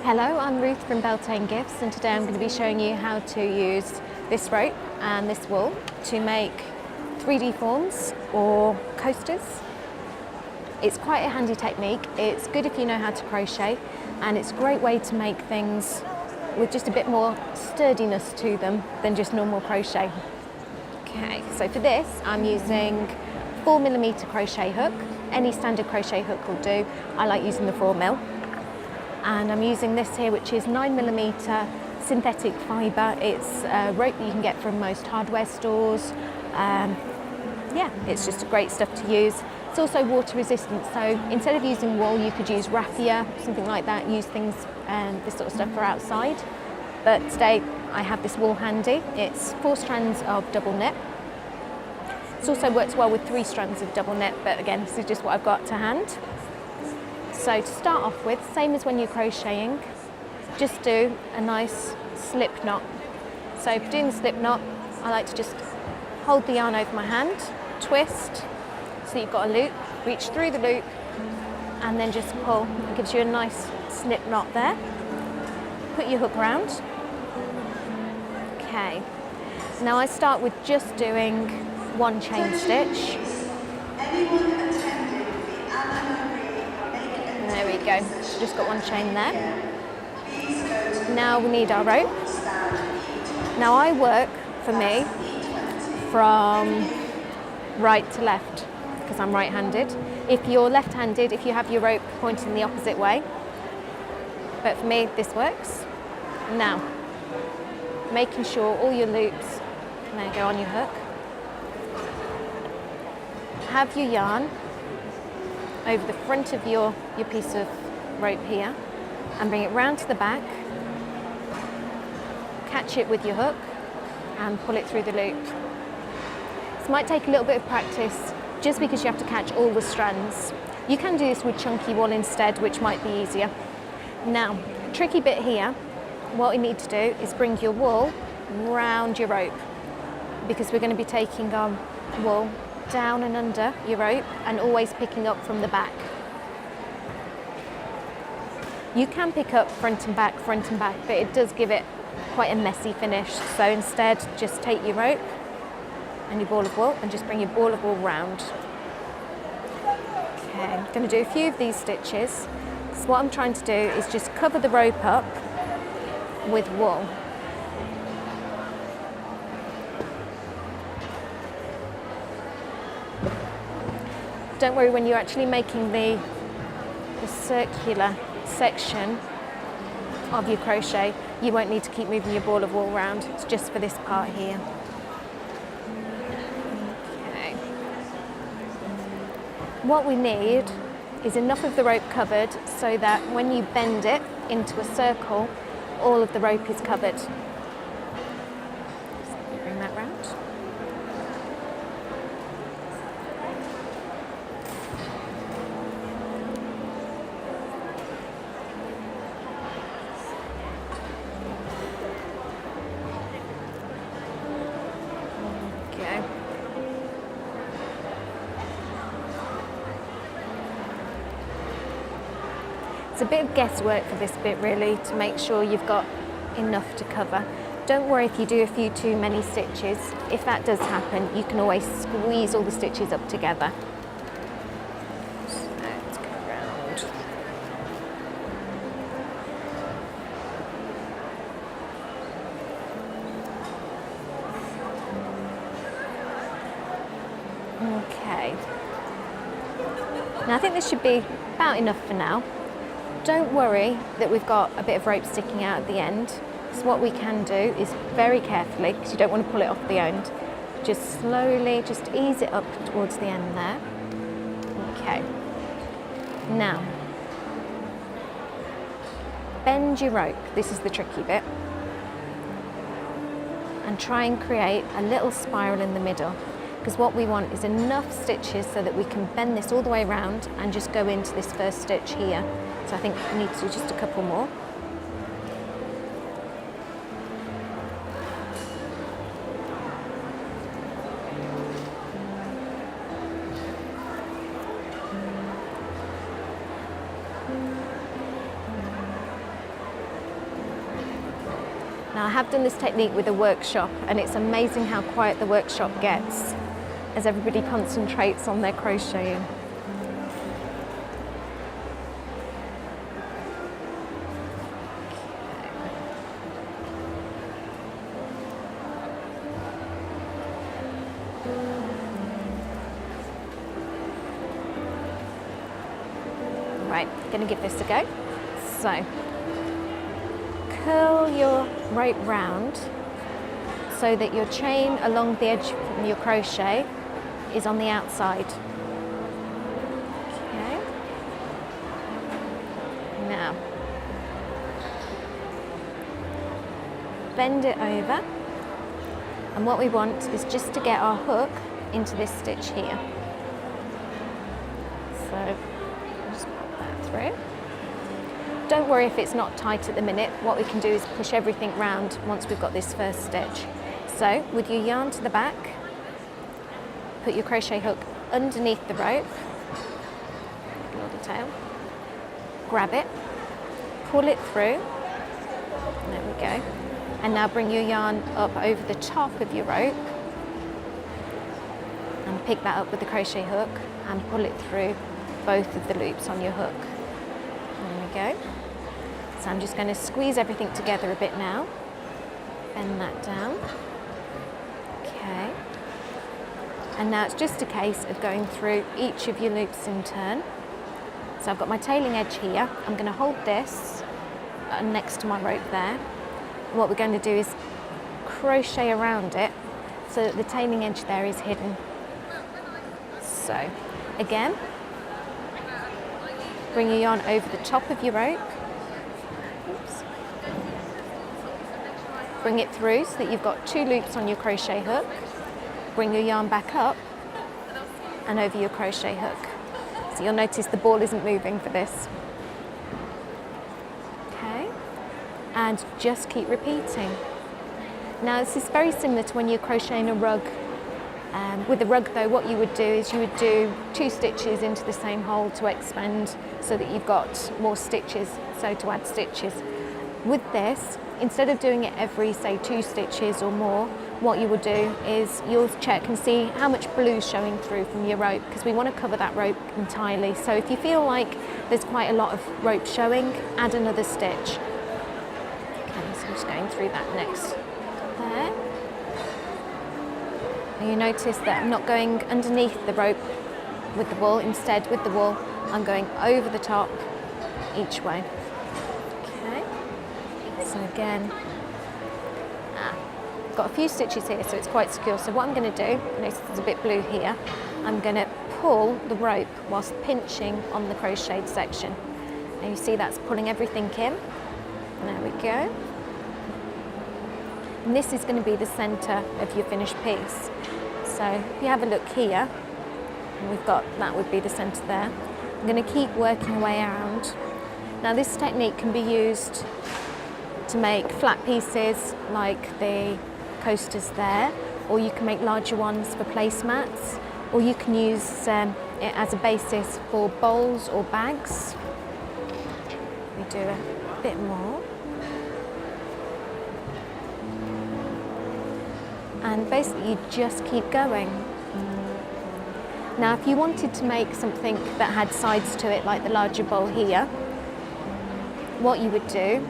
Hello, I'm Ruth from Beltane Gifts, and today I'm going to be showing you how to use this rope and this wool to make 3D forms or coasters. It's quite a handy technique. It's good if you know how to crochet, and it's a great way to make things with just a bit more sturdiness to them than just normal crochet. Okay, so for this I'm using 4mm crochet hook. Any standard crochet hook will do. I like using the 4mm. And I'm using this here, which is 9mm synthetic fibre. It's a rope that you can get from most hardware stores. Yeah, it's just great stuff to use. It's also water resistant, so instead of using wool, you could use raffia, something like that, use things and this sort of stuff for outside. But today I have this wool handy. It's 4 strands of double knit. It also works well with 3 strands of double knit, but again, this is just what I've got to hand. So to start off with, same as when you're crocheting, just do a nice slip knot. So for doing the slip knot, I like to just hold the yarn over my hand, twist, so that you've got a loop, reach through the loop, and then just pull. It gives you a nice slip knot there. Put your hook round. Okay. Now I start with just doing 1 chain stitch. There we go, just got 1 chain there. Now we need our rope. Now I work, for me, from right to left, because I'm right-handed. If you're left-handed, if you have your rope pointing the opposite way. But for me, this works. Now, making sure all your loops now go on your hook. Have your yarn over the front of your piece of rope here and bring it round to the back, catch it with your hook and pull it through the loop. This might take a little bit of practice just because you have to catch all the strands. You can do this with chunky wool instead, which might be easier. Now, tricky bit here, what you need to do is bring your wool round your rope, because we're going to be taking our wool down and under your rope and always picking up from the back. You can pick up front and back, but it does give it quite a messy finish. So instead, just take your rope and your ball of wool and just bring your ball of wool round. Okay, I'm going to do a few of these stitches. So what I'm trying to do is just cover the rope up with wool. Don't worry, when you're actually making the circular section of your crochet, you won't need to keep moving your ball of wool around. It's just for this part here. Okay. What we need is enough of the rope covered so that when you bend it into a circle, all of the rope is covered. Just bring that round. It's a bit of guesswork for this bit really, to make sure you've got enough to cover. Don't worry if you do a few too many stitches. If that does happen, you can always squeeze all the stitches up together. So let's go around. Okay. Now I think this should be about enough for now. Don't worry that we've got a bit of rope sticking out at the end. So what we can do is very carefully, because you don't want to pull it off the end, just slowly, just ease it up towards the end there. Okay. Now, bend your rope. This is the tricky bit. And try and create a little spiral in the middle, because what we want is enough stitches so that we can bend this all the way around and just go into this first stitch here. So I think we need to do just a couple more. Now I have done this technique with a workshop, and it's amazing how quiet the workshop gets as everybody concentrates on their crocheting. Right, going to give this a go. So, curl your rope round so that your chain along the edge from your crochet is on the outside. Okay. Now, bend it over, and what we want is just to get our hook into this stitch here. So, just pop that through. Don't worry if it's not tight at the minute. What we can do is push everything round once we've got this first stitch. So with your yarn to the back, put your crochet hook underneath the rope, ignore the tail, grab it, pull it through, there we go, and now bring your yarn up over the top of your rope and pick that up with the crochet hook and pull it through both of the loops on your hook. There we go. So I'm just going to squeeze everything together a bit now, bend that down. Okay. And now it's just a case of going through each of your loops in turn. So I've got my tailing edge here. I'm going to hold this next to my rope there. And what we're going to do is crochet around it so that the tailing edge there is hidden. So again, bring your yarn over the top of your rope. Oops. Bring it through so that you've got 2 loops on your crochet hook. Bring your yarn back up and over your crochet hook. So you'll notice the ball isn't moving for this. Okay, and just keep repeating. Now this is very similar to when you're crocheting a rug. With the rug though, what you would do is you would do 2 stitches into the same hole to expand so that you've got more stitches, so to add stitches. With this, instead of doing it every, say, 2 stitches or more, what you would do is you'll check and see how much blue is showing through from your rope, because we want to cover that rope entirely. So if you feel like there's quite a lot of rope showing, add another stitch. Okay, so I'm just going through that next there. And you notice that I'm not going underneath the rope with the wool. Instead, with the wool, I'm going over the top each way. Okay, so again, I've got a few stitches here, so it's quite secure. So what I'm going to do, notice there's a bit blue here, I'm going to pull the rope whilst pinching on the crocheted section. And you see that's pulling everything in. There we go. And this is going to be the centre of your finished piece. So if you have a look here, and we've got, that would be the centre there. I'm going to keep working away around. Now this technique can be used to make flat pieces like the coasters there, or you can make larger ones for placemats, or you can use it as a basis for bowls or bags. We do a bit more. And basically you just keep going. Now if you wanted to make something that had sides to it, like the larger bowl here, what you would do,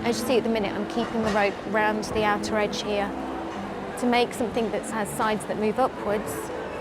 as you see at the minute, I'm keeping the rope round the outer edge here. To make something that has sides that move upwards,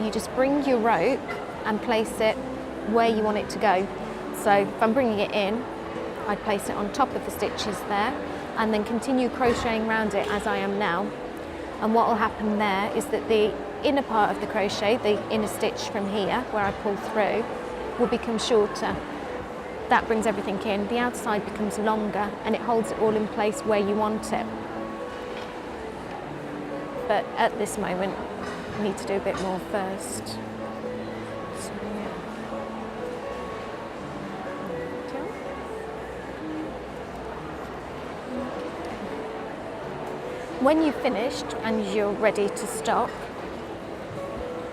you just bring your rope and place it where you want it to go. So if I'm bringing it in, I'd place it on top of the stitches there, and then continue crocheting around it as I am now. And what will happen there is that the inner part of the crochet, the inner stitch from here, where I pull through, will become shorter. That brings everything in. The outside becomes longer and it holds it all in place where you want it. But at this moment, you need to do a bit more first. So, when you've finished and you're ready to stop,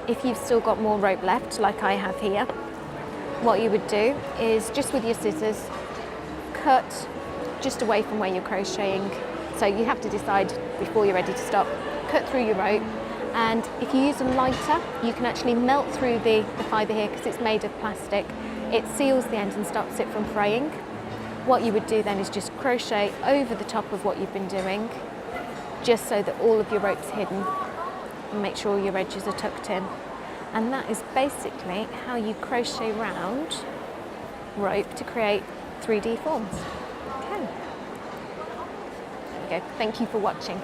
if you've still got more rope left, like I have here, what you would do is just with your scissors, cut just away from where you're crocheting So you have to decide before you're ready to stop. Cut through your rope, and if you use a lighter, you can actually melt through the fibre here because it's made of plastic. It seals the end and stops it from fraying. What you would do then is just crochet over the top of what you've been doing, just so that all of your rope's hidden, and make sure your edges are tucked in. And that is basically how you crochet round rope to create 3D forms. Okay. There we go. Thank you for watching.